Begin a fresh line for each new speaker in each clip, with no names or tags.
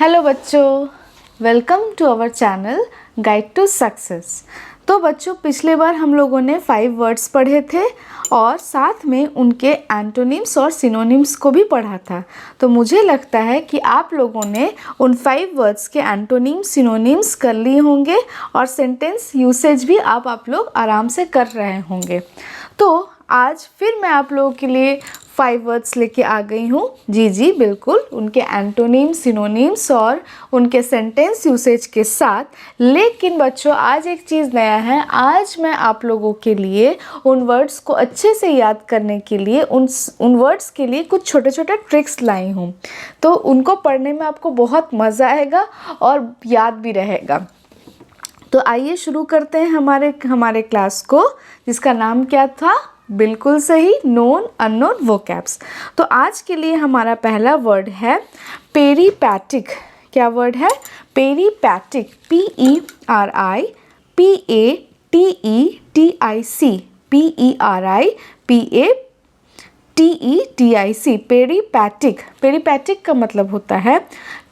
Hello बच्चों, welcome to our channel guide to success. तो बच्चों, पिछले बार हम लोगों ने 5 वर्ड्स पढ़े थे और साथ में उनके एंटोनिम्स और सिनोनिम्स को भी पढ़ा था। तो मुझे लगता है कि आप लोगों ने उन 5 वर्ड्स के एंटोनिम्स सिनोनिम्स कर लिए होंगे और सेंटेंस यूसेज भी आप लोग आराम से कर रहे होंगे। तो आज फिर मैं आप लोगों के लिए 5 वर्ड्स लेके आ गई हूँ। जी बिल्कुल, उनके एंटोनिम्स सिनोनिम्स और उनके सेंटेंस यूसेज के साथ। लेकिन बच्चों, आज एक चीज़ नया है। आज मैं आप लोगों के लिए उन वर्ड्स को अच्छे से याद करने के लिए उन वर्ड्स के लिए कुछ छोटे छोटे ट्रिक्स लाई हूँ। तो उनको पढ़ने में आपको बहुत मज़ा आएगा और याद भी रहेगा। तो आइए शुरू करते हैं हमारे क्लास को, जिसका नाम क्या था? बिल्कुल सही, नोन अननोन वोकैब्स। तो आज के लिए हमारा पहला वर्ड है पेरीपैटिक। क्या वर्ड है? पेरीपैटिक। PERIPATIC पेरीपैटिक। पेरीपैटिक का मतलब होता है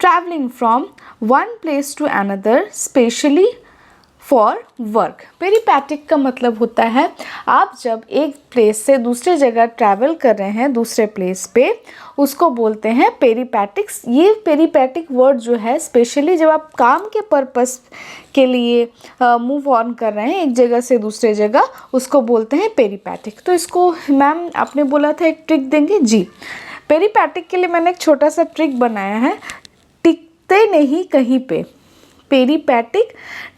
travelling from one place to another specially for work. Peripatetic का मतलब होता है आप जब एक प्लेस से दूसरे जगह ट्रैवल कर रहे हैं, दूसरे प्लेस पे, उसको बोलते हैं पेरीपैटिक्स। ये पेरीपैटिक वर्ड जो है स्पेशली जब आप काम के पर्पस के लिए मूव ऑन कर रहे हैं एक जगह से दूसरे जगह, उसको बोलते हैं पेरीपैटिक। तो इसको मैम आपने बोला था एक ट्रिक देंगे। जी, पेरीपैटिक के लिए मैंने एक छोटा सा ट्रिक बनाया है। टिकते नहीं कहीं पे। पेरीपैटिक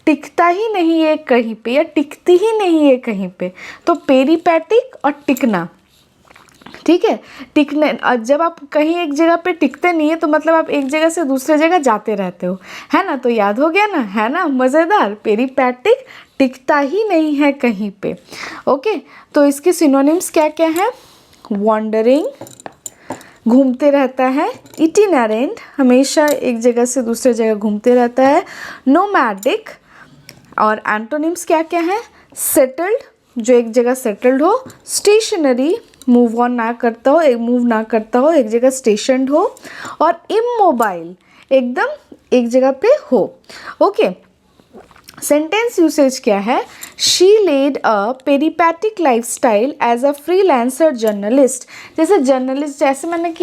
टिकता ही नहीं है कहीं पे या टिकती ही नहीं है कहीं पे। तो पेरीपैटिक और टिकना, ठीक है। टिकने, जब आप कहीं एक जगह पे टिकते नहीं है तो मतलब आप एक जगह से दूसरे जगह जाते रहते हो, है ना। तो याद हो गया ना, है ना, मज़ेदार। पेरीपैटिक टिकता ही नहीं है कहीं पे। ओके, तो इसके सिनोनिम्स क्या क्या है? वॉन्डरिंग, घूमते रहता है। इटिनेरेंट, हमेशा एक जगह से दूसरे जगह घूमते रहता है। नोमैडिक, और एंटोनिम्स क्या क्या है? सेटल्ड, जो एक जगह सेटल्ड हो। स्टेशनरी, मूव ऑन ना करता हो, मूव ना करता हो, एक जगह स्टेशनड हो। और इमोबाइल, एकदम एक जगह पे हो। ओके, सेंटेंस यूसेज क्या है? She led a peripatetic lifestyle as a freelancer journalist.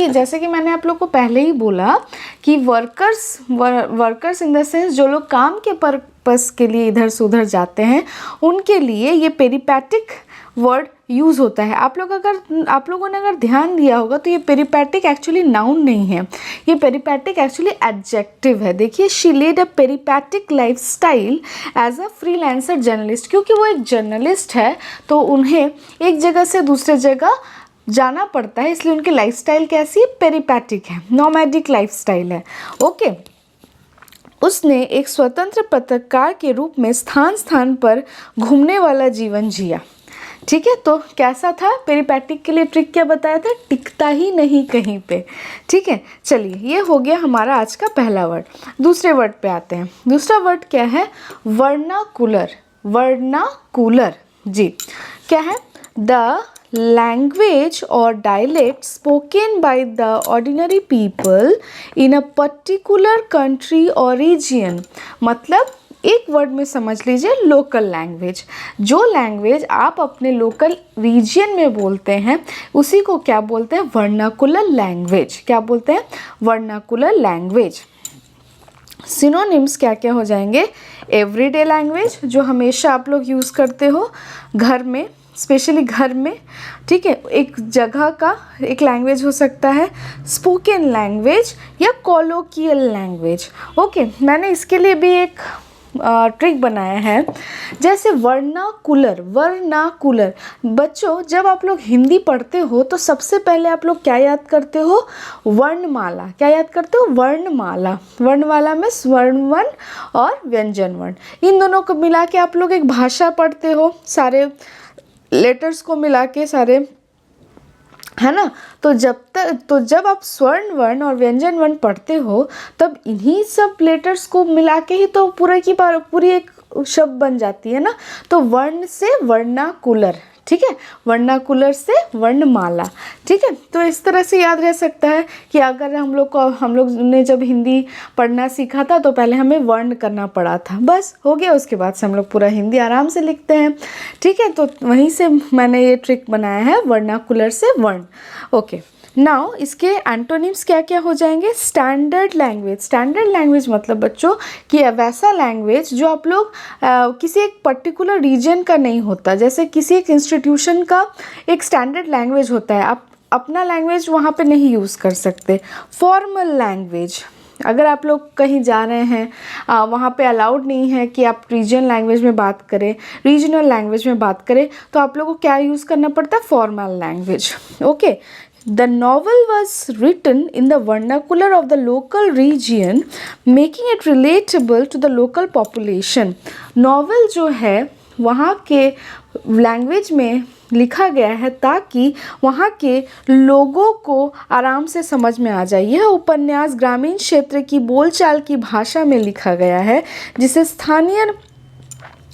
जैसे कि मैंने आप लोग को पहले ही बोला कि वर्कर्स इन द सेंस जो लोग काम के पर्पस के लिए इधर से उधर जाते हैं, उनके लिए ये पेरीपैटिक वर्ड यूज़ होता है। आप लोगों ने अगर ध्यान दिया होगा तो ये पेरीपैटिक एक्चुअली नाउन नहीं है, ये पेरीपैटिक एक्चुअली एडजेक्टिव है। देखिए, she led a peripatetic lifestyle as a freelancer journalist. क्योंकि वो एक जर्नलिस्ट है तो उन्हें एक जगह से दूसरे जगह जाना पड़ता है, इसलिए उनकी लाइफस्टाइल कैसी है? पेरीपैटिक है, नोमैडिक लाइफस्टाइल है। ओके, उसने एक स्वतंत्र पत्रकार के रूप में स्थान स्थान पर घूमने वाला जीवन जिया। ठीक है, तो कैसा था? पेरीपैटिक के लिए ट्रिक क्या बताया था? टिकता ही नहीं कहीं पे। ठीक है, चलिए, ये हो गया हमारा आज का पहला वर्ड। दूसरे वर्ड पे आते हैं। दूसरा वर्ड क्या है? वर्नाकुलर। वर्नाकुलर, जी, क्या है? द लैंग्वेज और dialect spoken by the ordinary people in a particular country और रीजन। मतलब एक वर्ड में समझ लीजिए, लोकल लैंग्वेज। जो लैंग्वेज आप अपने लोकल रीजन में बोलते हैं उसी को क्या बोलते हैं? Vernacular language. क्या बोलते हैं? Vernacular language. सिनोनिम्स क्या क्या हो जाएंगे? एवरीडे लैंग्वेज, जो हमेशा आप लोग यूज़ करते हो घर में, स्पेशली घर में, ठीक है, एक जगह का एक लैंग्वेज हो सकता है। स्पोकन लैंग्वेज या कॉलोकियल लैंग्वेज। ओके, मैंने इसके लिए भी एक ट्रिक बनाया है। जैसे वर्नाकुलर। बच्चों, जब आप लोग हिंदी पढ़ते हो तो सबसे पहले आप लोग क्या याद करते हो? वर्णमाला। क्या याद करते हो? वर्णमाला। वर्णमाला में स्वर्ण वर्ण और व्यंजन वर्ण, इन दोनों को मिला के आप लोग एक भाषा पढ़ते हो, सारे लेटर्स को मिला के सारे, है ना। तो जब आप स्वर्ण वर्ण और व्यंजन वर्ण पढ़ते हो तब इन्हीं सब लेटर्स को मिला के ही तो पूरी एक शब्द बन जाती है ना। तो वर्ण से वर्नाकुलर, ठीक है, वर्नाकुलर से वर्णमाला। ठीक है, तो इस तरह से याद रह सकता है कि अगर हम लोग ने जब हिंदी पढ़ना सीखा था तो पहले हमें वर्ण करना पड़ा था, बस हो गया, उसके बाद से हम लोग पूरा हिंदी आराम से लिखते हैं। ठीक है, तो वहीं से मैंने ये ट्रिक बनाया है, वर्नाकुलर से वर्ण। ओके, नाउ इसके एंटोनिम्स क्या क्या हो जाएंगे? Standard language. स्टैंडर्ड लैंग्वेज मतलब बच्चों कि वैसा लैंग्वेज जो आप लोग किसी एक पर्टिकुलर रीजन का नहीं होता, जैसे किसी एक इंस्टीट्यूशन का एक स्टैंडर्ड लैंग्वेज होता है, आप अपना लैंग्वेज वहाँ पे नहीं यूज़ कर सकते। फॉर्मल लैंग्वेज, अगर आप लोग कहीं जा रहे हैं वहाँ पे अलाउड नहीं है कि आप रीजनल लैंग्वेज में बात करें, रीजनल लैंग्वेज में बात करें, तो आप लोगों को क्या यूज़ करना पड़ता है? Formal language. Okay, The novel was written in the vernacular of the local region, making it relatable to the local population. Novel जो है वहाँ के लैंग्वेज में लिखा गया है ताकि वहाँ के लोगों को आराम से समझ में आ जाए। यह उपन्यास ग्रामीण क्षेत्र की बोलचाल की भाषा में लिखा गया है जिसे स्थानीय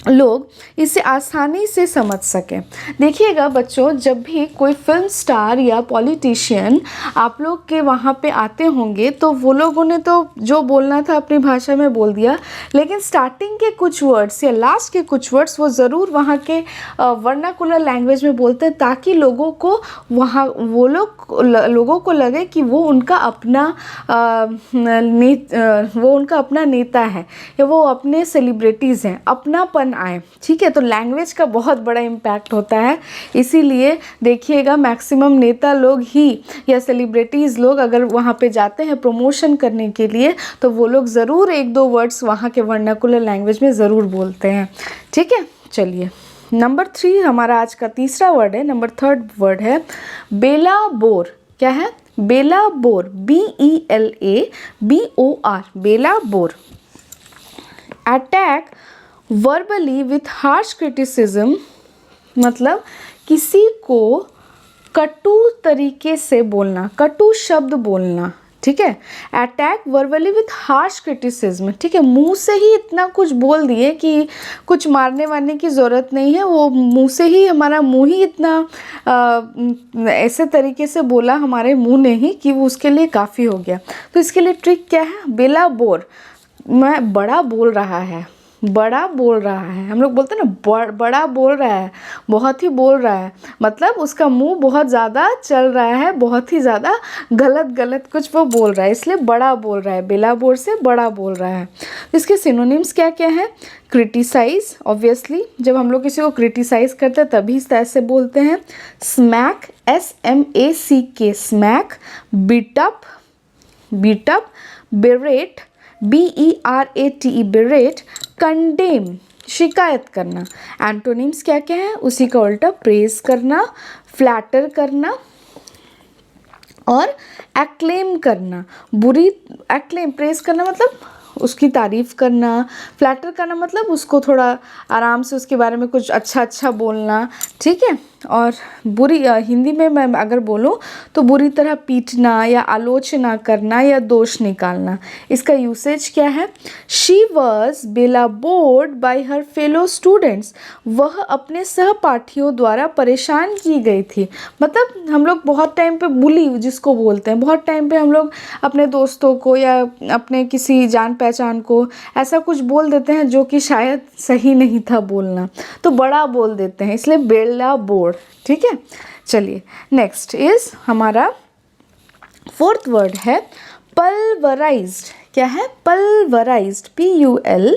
लोग इसे आसानी से समझ सकें। देखिएगा बच्चों, जब भी कोई फिल्म स्टार या पॉलिटिशियन आप लोग के वहाँ पे आते होंगे तो वो लोगों ने तो जो बोलना था अपनी भाषा में बोल दिया, लेकिन स्टार्टिंग के कुछ वर्ड्स या लास्ट के कुछ वर्ड्स वो ज़रूर वहाँ के वर्नाकुलर लैंग्वेज में बोलते हैं ताकि लोगों को लोगों को लगे कि वो उनका अपना नेता है या वो अपने सेलिब्रिटीज़ हैं, अपनापन आए। ठीक है, तो लैंग्वेज का बहुत बड़ा इम्पैक्ट होता है, इसीलिए देखिएगा मैक्सिमम नेता लोग ही या सेलिब्रिटीज़ लोग अगर वहाँ पे जाते हैं प्रमोशन करने के लिए तो वो लोग ज़रूर एक दो वर्ड्स वहाँ के वर्नाकुलर लैंग्वेज में ज़रूर बोलते हैं। ठीक है, चलिए नंबर 3 हमारा आज का तीसरा वर्ड है। नंबर 3 वर्ड है बेला बोर। क्या है? Belabour, BELABOR, belabour. Attack verbally with harsh criticism, मतलब किसी को कटु तरीके से बोलना, कटु शब्द बोलना। ठीक है, attack verbally with harsh criticism. ठीक है, मुंह से ही इतना कुछ बोल दिए कि कुछ मारने वारने की ज़रूरत नहीं है, वो मुंह से ही, हमारा मुंह ही इतना ऐसे तरीके से बोला हमारे मुंह ने ही कि वो उसके लिए काफ़ी हो गया। तो इसके लिए ट्रिक क्या है? बेला बोर, मैं बड़ा बोल रहा है, बड़ा बोल रहा है। हम लोग बोलते हैं ना बड़ा बोल रहा है, बहुत ही बोल रहा है, मतलब उसका मुंह बहुत ज़्यादा चल रहा है, बहुत ही ज़्यादा गलत कुछ वो बोल रहा है, इसलिए बड़ा बोल रहा है, बेला बोर से बड़ा बोल रहा है। इसके सिनोनिम्स क्या क्या हैं? क्रिटिसाइज, ऑब्वियसली जब हम लोग किसी को क्रिटिसाइज करते हैं तभी ऐसे बोलते हैं। Smack, SMACK, smack. Beat up, berate, BERATE, berate. Condemn, शिकायत करना। एंटोनिम्स क्या क्या है? उसी का उल्टा, प्रेज करना, फ्लैटर करना और एक्लेम करना। एक्लेम, प्रेज करना मतलब उसकी तारीफ़ करना, फ्लैटर करना मतलब उसको थोड़ा आराम से उसके बारे में कुछ अच्छा बोलना। ठीक है, और हिंदी में मैं अगर बोलूँ तो बुरी तरह पीटना या आलोचना करना या दोष निकालना। इसका यूसेज क्या है? She was belaboured by her fellow students, वह अपने सहपाठियों द्वारा परेशान की गई थी। मतलब हम लोग बहुत टाइम पे बुली जिसको बोलते हैं, बहुत टाइम पे हम लोग अपने दोस्तों को या अपने किसी जान पहचान को ऐसा कुछ बोल देते हैं जो कि शायद सही नहीं था बोलना, तो बड़ा बोल देते हैं, इसलिए बेला बोर्ड। ठीक है, चलिए नेक्स्ट इज हमारा 4th वर्ड है पल्वराइज्ड। क्या है? Pulverised, PULVERISED,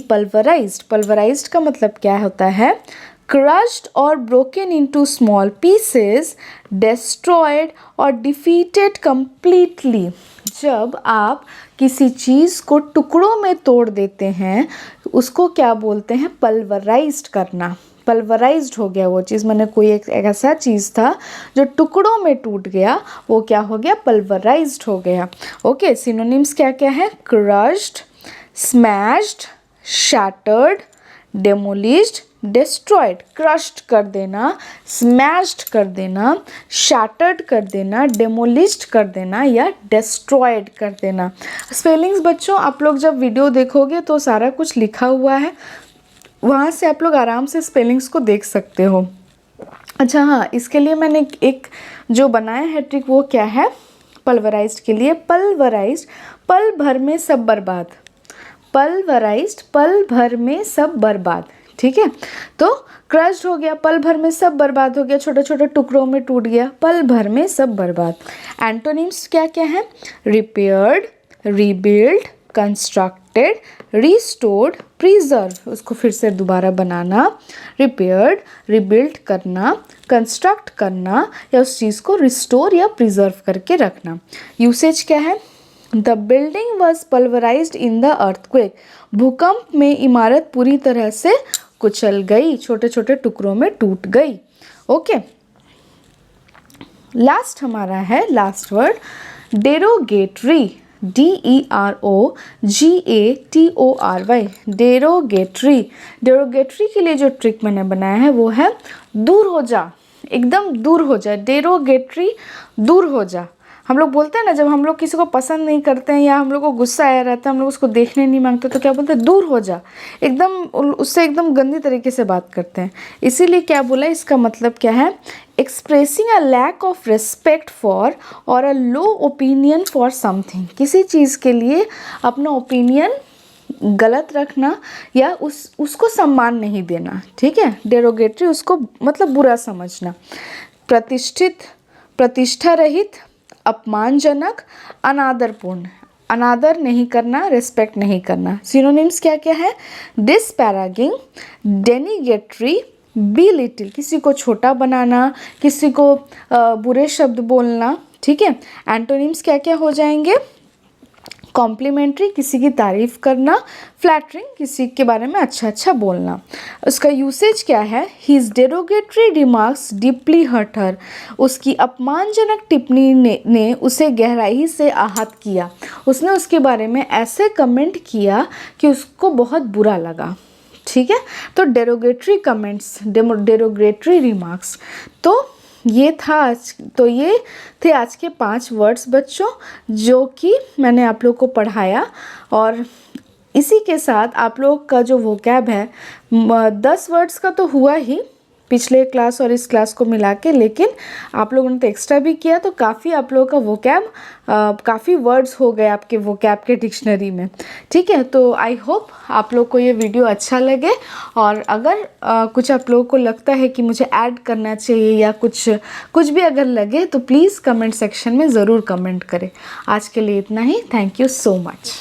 pulverised. पल्वराइज्ड का मतलब क्या होता है? crushed or broken into small pieces, destroyed or defeated completely। जब आप किसी चीज़ को टुकड़ों में तोड़ देते हैं उसको क्या बोलते हैं? पल्वराइज्ड करना। पल्वराइज्ड हो गया वो चीज़, मैंने कोई एक ऐसा चीज़ था जो टुकड़ों में टूट गया, वो क्या हो गया? पल्वराइज्ड हो गया। ओके, सिनोनिम्स क्या क्या है? Crushed, smashed, shattered, demolished, destroyed. Crushed कर देना, स्मैश्ड कर देना, शैटर्ड कर देना, डेमोलिश्ड कर देना या डिस्ट्रॉयड कर देना। स्पेलिंग्स बच्चों आप लोग जब वीडियो देखोगे तो सारा कुछ लिखा हुआ है, वहाँ से आप लोग आराम से स्पेलिंग्स को देख सकते हो। अच्छा हाँ, इसके लिए मैंने एक जो बनाया है ट्रिक, वो क्या है, पल्वराइज्ड के लिए। पल्वराइज्ड, पल भर में सब बर्बाद। पल्वराइज्ड, पल भर में सब बर्बाद, ठीक है। तो क्रश्ड हो गया, पल भर में सब बर्बाद हो गया, छोटे छोटे टुकड़ों में टूट गया, पल भर में सब बर्बाद। एंटोनिम्स क्या क्या है, repaired, rebuild, constructed, restored, preserve, उसको फिर से दोबारा बनाना, रिपेयर्ड, रिबिल्ड करना, कंस्ट्रक्ट करना, या उस चीज़ को रिस्टोर या प्रिजर्व करके रखना। यूसेज क्या है, the building was pulverised in the earthquake, भूकंप में इमारत पूरी तरह से कुचल गई, छोटे छोटे टुकड़ों में टूट गई। ओके, लास्ट हमारा है, last word derogatory, DEROGATORY, derogatory. Derogatory के लिए जो ट्रिक मैंने बनाया है वो है दूर हो जा, एकदम दूर हो जा। डेरोगेटरी, दूर हो जा। हम लोग बोलते हैं ना, जब हम लोग किसी को पसंद नहीं करते हैं या हम लोग को गुस्सा आया रहता है, हम लोग उसको देखने नहीं मांगते, तो क्या बोलते हैं, दूर हो जा, एकदम उससे एकदम गंदी तरीके से बात करते हैं। इसीलिए क्या बोला, इसका मतलब क्या है, expressing a lack of respect for or a low opinion for something, किसी चीज़ के लिए अपना ओपिनियन गलत रखना या उसको सम्मान नहीं देना, ठीक है। डेरोगेटरी, उसको मतलब बुरा समझना। प्रतिष्ठित, प्रतिष्ठा रहित, अपमानजनक, अनादरपूर्ण, अनादर नहीं करना, रिस्पेक्ट नहीं करना। सिनोनिम्स क्या क्या है, डिस्पैरागिंग, डेनिगेटरी, बिलिटिल, किसी को छोटा बनाना, किसी को बुरे शब्द बोलना, ठीक है। एंटोनिम्स क्या क्या हो जाएंगे, कॉम्प्लीमेंट्री, किसी की तारीफ करना, फ्लैटरिंग, किसी के बारे में अच्छा अच्छा बोलना। उसका यूसेज क्या है, his derogatory remarks deeply hurt her, उसकी अपमानजनक टिप्पणी ने उसे गहराई से आहत किया, उसने उसके बारे में ऐसे कमेंट किया कि उसको बहुत बुरा लगा, ठीक है। तो डेरोगेटरी कमेंट्स, डेरोगेटरी रिमार्क्स। तो ये थे आज के 5 वर्ड्स बच्चों, जो कि मैंने आप लोग को पढ़ाया। और इसी के साथ आप लोग का जो वोकैब है, 10 वर्ड्स का तो हुआ ही पिछले क्लास और इस क्लास को मिला के, लेकिन आप लोगों ने तो एक्स्ट्रा भी किया, तो काफ़ी आप लोगों का वोकैब, काफ़ी वर्ड्स हो गए आपके वोकैब के डिक्शनरी में, ठीक है। तो आई होप आप लोग को ये वीडियो अच्छा लगे, और अगर कुछ आप लोगों को लगता है कि मुझे ऐड करना चाहिए या कुछ भी अगर लगे, तो प्लीज़ कमेंट सेक्शन में ज़रूर कमेंट करें। आज के लिए इतना ही, थैंक यू सो मच।